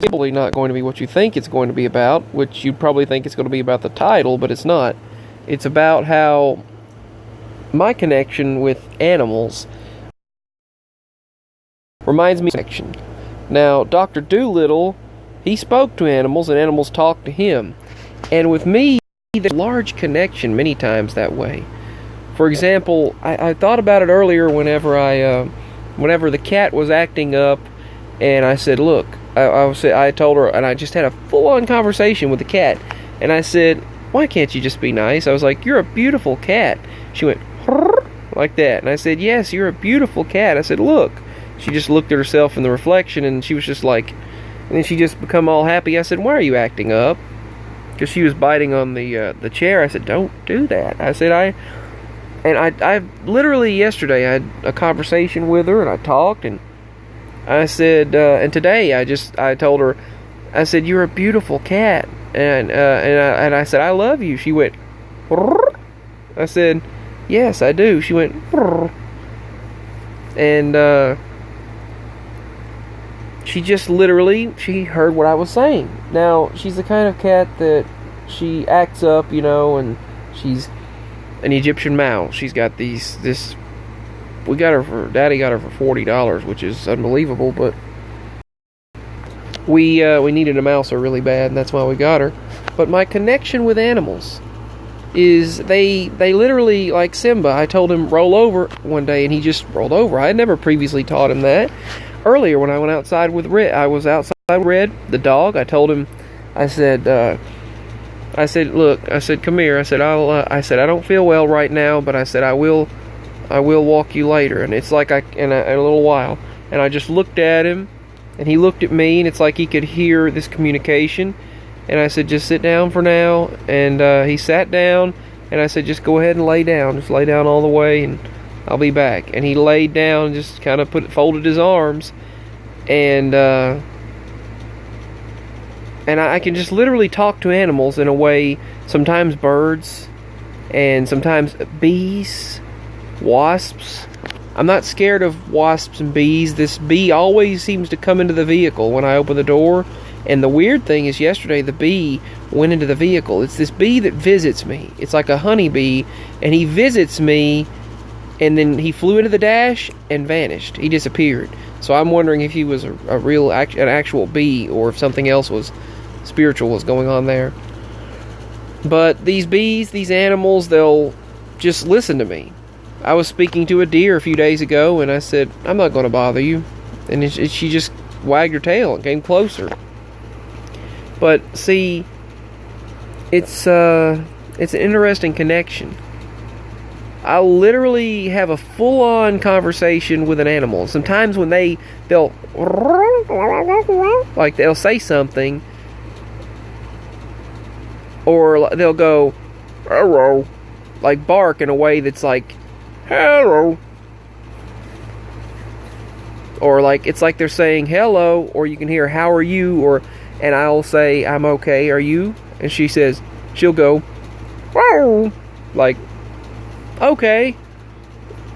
probably not going to be what you think it's going to be about, which you probably think it's going to be about the title, but it's not. It's about how my connection with animals reminds me of connection. Now, Dr. Doolittle, he spoke to animals, and animals talked to him. And with me, there's a large connection many times that way. For example, I thought about it earlier whenever the cat was acting up, and I said, look, I told her, and I just had a full-on conversation with the cat, and I said, why can't you just be nice? I was like, you're a beautiful cat. She went, like that, and I said, yes, you're a beautiful cat. I said, look. She just looked at herself in the reflection, and she was just like, and then she just become all happy. I said, why are you acting up? Because she was biting on the chair. I said, don't do that. I said, I literally yesterday I had a conversation with her, and I talked, and I said, and today I told her, I said, you're a beautiful cat, and I said, I love you. She went, I said, yes, I do. She went, and she just literally, she heard what I was saying. Now, she's the kind of cat that she acts up, and she's an Egyptian mouse. She's got Daddy got her for $40, which is unbelievable, but we needed a mouser really bad, and that's why we got her. But my connection with animals is they literally, like Simba, I told him roll over one day, and he just rolled over. I had never previously taught him that. Earlier, when I went outside with Red, I was outside with Red, the dog. I told him, I said, look, I said, come here. I said, I don't feel well right now, but I said, I will walk you later. And it's like in a little while. And I just looked at him, and he looked at me, and it's like he could hear this communication. And I said, just sit down for now. And he sat down, and I said, just go ahead and lay down. Just lay down all the way, and I'll be back. And he laid down and just kind of folded his arms, and I can just literally talk to animals in a way, sometimes birds, and sometimes bees, wasps. I'm not scared of wasps and bees. This bee always seems to come into the vehicle when I open the door, and the weird thing is yesterday the bee went into the vehicle. It's this bee that visits me. It's like a honeybee, and he visits me, and then he flew into the dash and vanished. He disappeared. So I'm wondering if he was an actual bee, or if something else spiritual was going on there. But these bees, these animals, they'll just listen to me. I was speaking to a deer a few days ago, and I said, I'm not going to bother you. And she just wagged her tail and came closer. But see, it's an interesting connection. I'll literally have a full-on conversation with an animal. Sometimes when they'll say something, or they'll go, hello, like bark in a way that's like, hello. Or like, it's like they're saying hello, or you can hear, how are you? And I'll say, I'm okay, are you? And she'll go, wow, like, okay.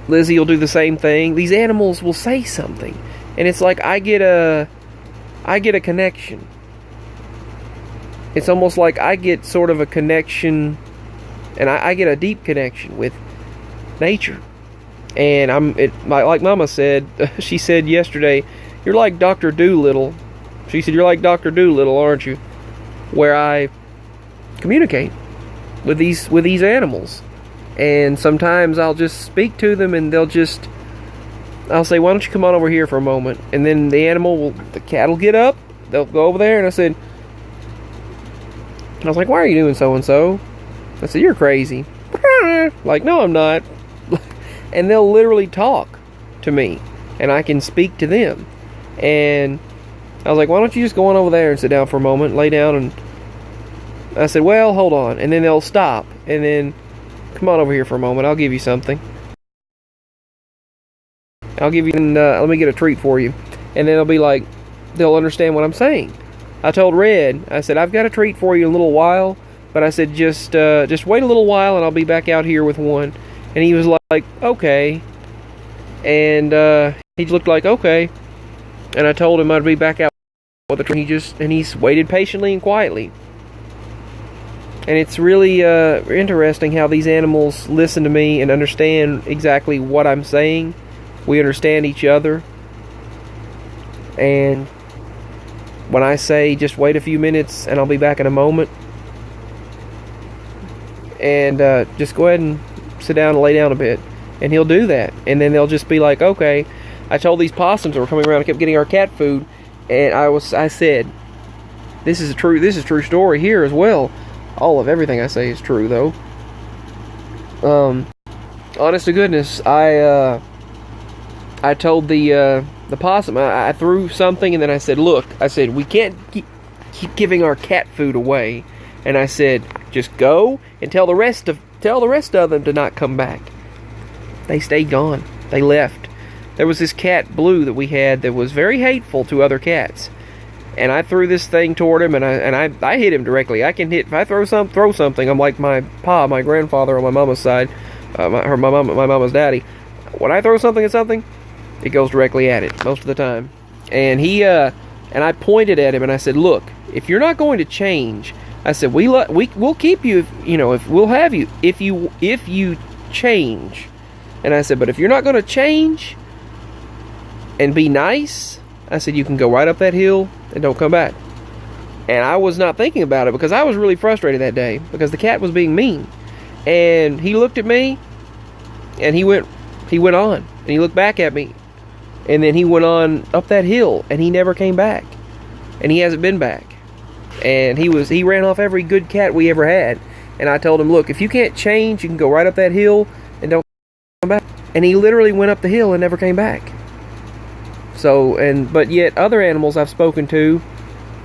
Lizzie will do the same thing. These animals will say something, and it's like I get a connection. It's almost like I get sort of a connection, and I get a deep connection with nature. And like Mama said, she said yesterday, you're like Dr. Doolittle. She said, you're like Dr. Doolittle, aren't you? Where I communicate with these animals. And sometimes I'll just speak to them, and I'll say, why don't you come on over here for a moment? And then the cat will get up, they'll go over there, and I was like, why are you doing so-and-so? I said, you're crazy. Like, no, I'm not. And they'll literally talk to me, and I can speak to them. And I was like, why don't you just go on over there and sit down for a moment, lay down, and I said, well, hold on. And then they'll stop, and then, come on over here for a moment, I'll give you something. Let me get a treat for you. And then they'll be like, they'll understand what I'm saying. I told Red, I said, I've got a treat for you in a little while, but I said, just wait a little while, and I'll be back out here with one. And he was like, okay. And he looked like, okay. And I told him I'd be back out the tree. He's waited patiently and quietly. And it's really interesting how these animals listen to me and understand exactly what I'm saying. We understand each other. And when I say just wait a few minutes and I'll be back in a moment, and just go ahead and sit down and lay down a bit, and he'll do that. And then they'll just be like, okay. I told these possums that were coming around and kept getting our cat food, and I said, this is a true story here as well. All of everything I say is true, though. Honest to goodness, I told the possum, I threw something, and then I said, look, we can't keep giving our cat food away. And I said, just go and tell the rest of them to not come back. They stayed gone. They left. There was this cat, Blue, that we had that was very hateful to other cats. And I threw this thing toward him, and I hit him directly. I can hit, if I throw something, I'm like my grandfather on my mama's side, my mama's daddy. When I throw something at something, it goes directly at it most of the time. And and I pointed at him and I said, look, if you're not going to change, I said, we'll keep you, if we'll have you if you change. And I said, but if you're not going to change and be nice, I said, you can go right up that hill and don't come back. And I was not thinking about it because I was really frustrated that day because the cat was being mean. And he looked at me and he went on and he looked back at me, and then he went on up that hill and he never came back, and he hasn't been back. And he ran off every good cat we ever had. And I told him, look, if you can't change, you can go right up that hill and don't come back. And he literally went up the hill and never came back. So, but yet other animals I've spoken to,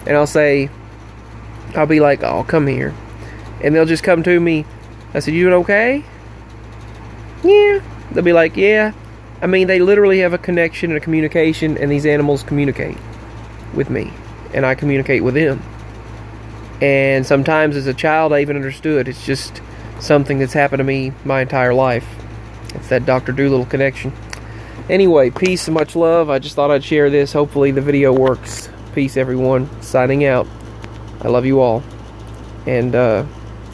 and I'll be like, oh, come here. And they'll just come to me. I said, you doing okay? Yeah. They'll be like, yeah. I mean, they literally have a connection and a communication, and these animals communicate with me, and I communicate with them. And sometimes as a child, I even understood. It's just something that's happened to me my entire life. It's that Dr. Doolittle connection. Anyway, peace and much love. I just thought I'd share this. Hopefully the video works. Peace, everyone. Signing out. I love you all. And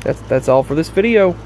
that's all for this video.